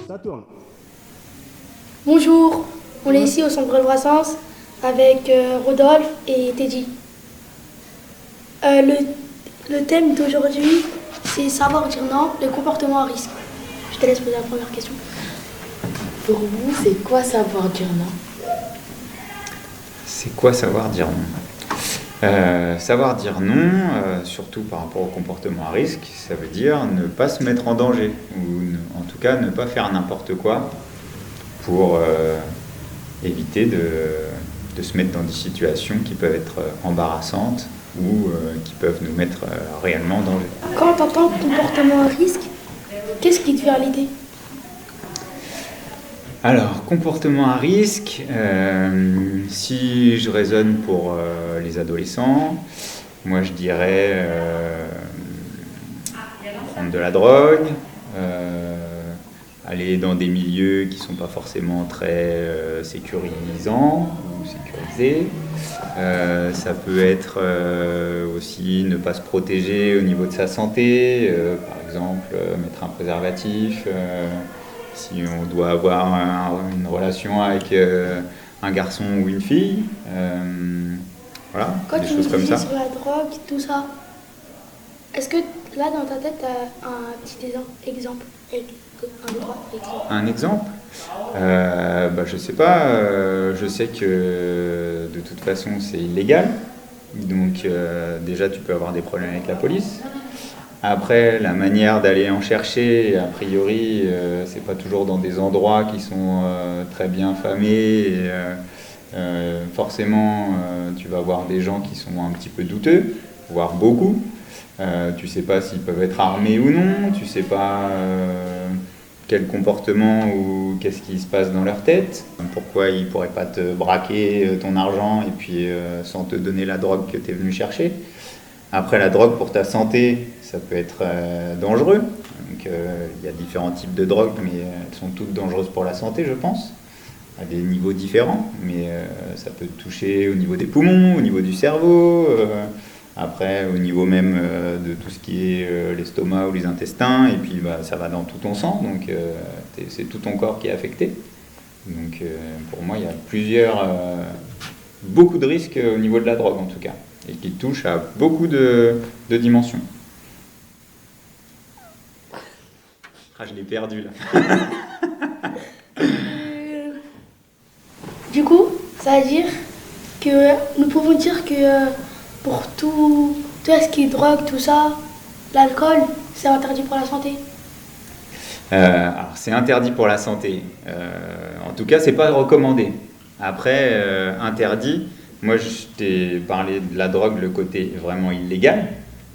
Ça tourne. Bonjour, on est ici au centre Paul Brassens avec Rodolphe et Teddy. Le thème d'aujourd'hui, c'est savoir dire non, le comportement à risque. Je te laisse poser la première question. Pour vous, c'est quoi savoir dire non? C'est quoi savoir dire non? Savoir dire non, surtout par rapport au comportement à risque, ça veut dire ne pas se mettre en danger, ou en tout cas ne pas faire n'importe quoi pour éviter de se mettre dans des situations qui peuvent être embarrassantes ou qui peuvent nous mettre réellement en danger. Quand tu entends comportement à risque, qu'est-ce qui te vient à l'idée? Alors, comportement à risque, si je raisonne pour les adolescents, moi je dirais prendre de la drogue, aller dans des milieux qui ne sont pas forcément très sécurisants ou sécurisés. Ça peut être aussi ne pas se protéger au niveau de sa santé, par exemple mettre un préservatif. Si on doit avoir une relation avec un garçon ou une fille, voilà, Quand des tu choses me comme disais ça. sur la drogue, tout ça, est-ce que là dans ta tête, tu as un petit exemple? Un, deux, trois, exemple. Un exemple je sais pas, je sais que de toute façon c'est illégal, donc déjà tu peux avoir des problèmes avec la police. Après, la manière d'aller en chercher, a priori, c'est pas toujours dans des endroits qui sont très bien famés. Et, forcément, tu vas voir des gens qui sont un petit peu douteux, voire beaucoup. Tu sais pas s'ils peuvent être armés ou non, tu sais pas quel comportement ou qu'est-ce qui se passe dans leur tête. Pourquoi ils pourraient pas te braquer ton argent et puis sans te donner la drogue que tu es venu chercher. Après, la drogue pour ta santé, ça peut être dangereux. Donc, il y a différents types de drogues, mais elles sont toutes dangereuses pour la santé, je pense, à des niveaux différents. Mais ça peut toucher au niveau des poumons, au niveau du cerveau, après au niveau même de tout ce qui est l'estomac ou les intestins, et puis ça va dans tout ton sang, donc c'est tout ton corps qui est affecté. Donc pour moi, il y a beaucoup de risques au niveau de la drogue en tout cas, et qui touche à beaucoup de dimensions. Ah, je l'ai perdu là. Du coup, ça veut dire que nous pouvons dire que pour tout ce qui est drogue, tout ça, l'alcool, c'est interdit pour la santé. Alors c'est interdit pour la santé. En tout cas, c'est pas recommandé. Après, interdit. Moi, je t'ai parlé de la drogue, le côté vraiment illégal.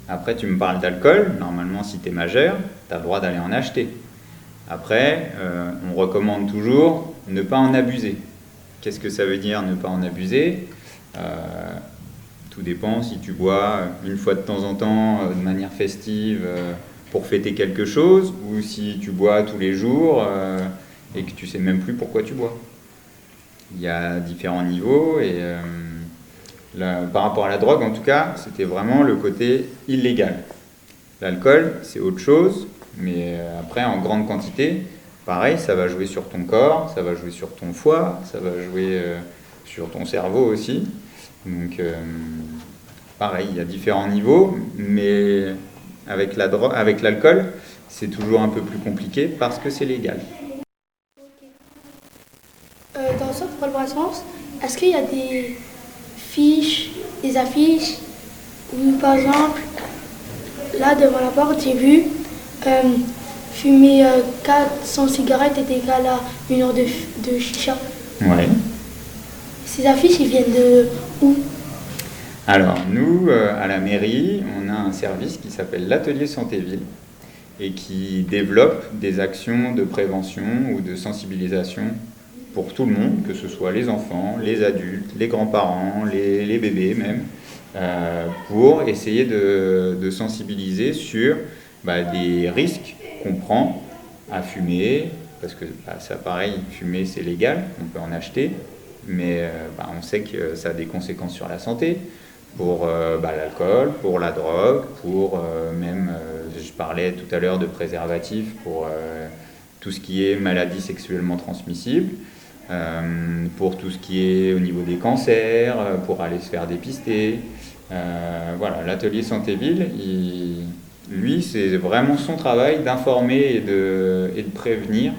Après, tu me parles d'alcool. Normalement, si tu es majeur, tu as le droit d'aller en acheter. Après, on recommande toujours ne pas en abuser. Qu'est-ce que ça veut dire ne pas en abuser? Tout dépend si tu bois une fois de temps en temps, de manière festive, pour fêter quelque chose, ou si tu bois tous les jours et que tu sais même plus pourquoi tu bois. Il y a différents niveaux et par rapport à la drogue, en tout cas, c'était vraiment le côté illégal. L'alcool, c'est autre chose, mais après, en grande quantité, pareil, ça va jouer sur ton corps, ça va jouer sur ton foie, ça va jouer sur ton cerveau aussi. Donc, pareil, il y a différents niveaux, mais avec l'alcool, c'est toujours un peu plus compliqué parce que c'est légal. Dans le centre Paul Brassens, est-ce qu'il y a des fiches, des affiches, où par exemple, là devant la porte, j'ai vu fumer 400 cigarettes est égal à 1 heure de chicha. Ouais. Ces affiches, ils viennent de où? Alors, nous, à la mairie, on a un service qui s'appelle l'Atelier Santé-Ville et qui développe des actions de prévention ou de sensibilisation pour tout le monde, que ce soit les enfants, les adultes, les grands-parents, les bébés même, pour essayer de sensibiliser sur des risques qu'on prend à fumer, parce que ça pareil, fumer c'est légal, on peut en acheter, mais on sait que ça a des conséquences sur la santé, pour l'alcool, pour la drogue, pour même je parlais tout à l'heure de préservatifs pour tout ce qui est maladies sexuellement transmissibles, pour tout ce qui est au niveau des cancers, pour aller se faire dépister. Voilà, l'atelier Santé Ville, lui, c'est vraiment son travail d'informer et de prévenir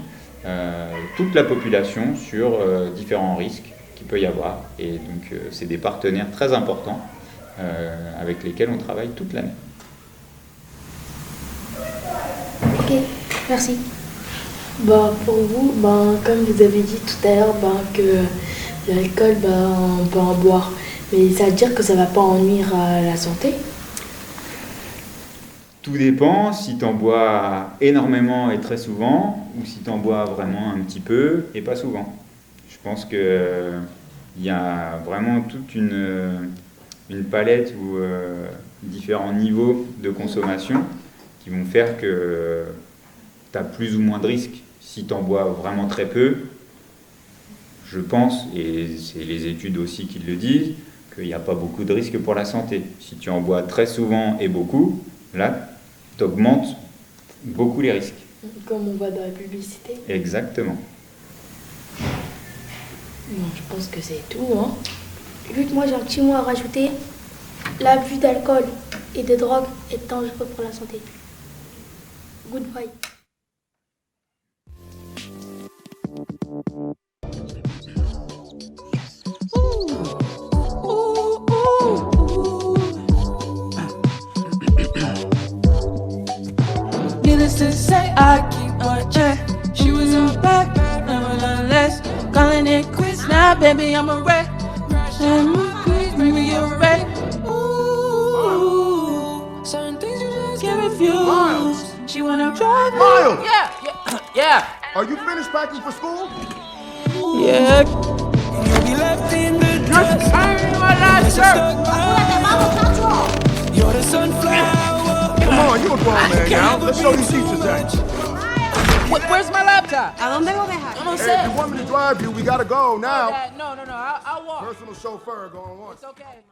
toute la population sur différents risques qu'il peut y avoir. Et donc, c'est des partenaires très importants avec lesquels on travaille toute l'année. Ok, merci. Pour vous, comme vous avez dit tout à l'heure, que l'alcool, on peut en boire. Mais ça veut dire que ça ne va pas nuire à la santé? Tout dépend si tu en bois énormément et très souvent, ou si tu en bois vraiment un petit peu et pas souvent. Je pense qu'il y a vraiment toute une palette ou différents niveaux de consommation qui vont faire que tu as plus ou moins de risques. Si tu en bois vraiment très peu, je pense, et c'est les études aussi qui le disent, qu'il n'y a pas beaucoup de risques pour la santé. Si tu en bois très souvent et beaucoup, là, tu augmentes beaucoup les risques. Comme on voit dans la publicité. Exactement. Je pense que c'est tout, hein. Vu que moi j'ai un petit mot à rajouter, l'abus d'alcool et de drogue est dangereux pour la santé. Goodbye. Needless to say, I keep watching. She was on back, nevertheless. Calling it quits now, baby, I'm a wreck. Please bring me a wreck. Ooh, certain things you just can't refuse. Miles. She wanna drive me. Miles! Yeah. Are you finished packing for school? Yeah. You'll be left in the dust. I'm my last shirt. You're the sunflower. Come on, you a grown man now. Let's show these teachers that. Where's my laptop? ¿A dónde lo dejaste? No Hey, sé. if you want me to drive you, we gotta go now. No, I'll walk. Personal chauffeur going once. It's okay.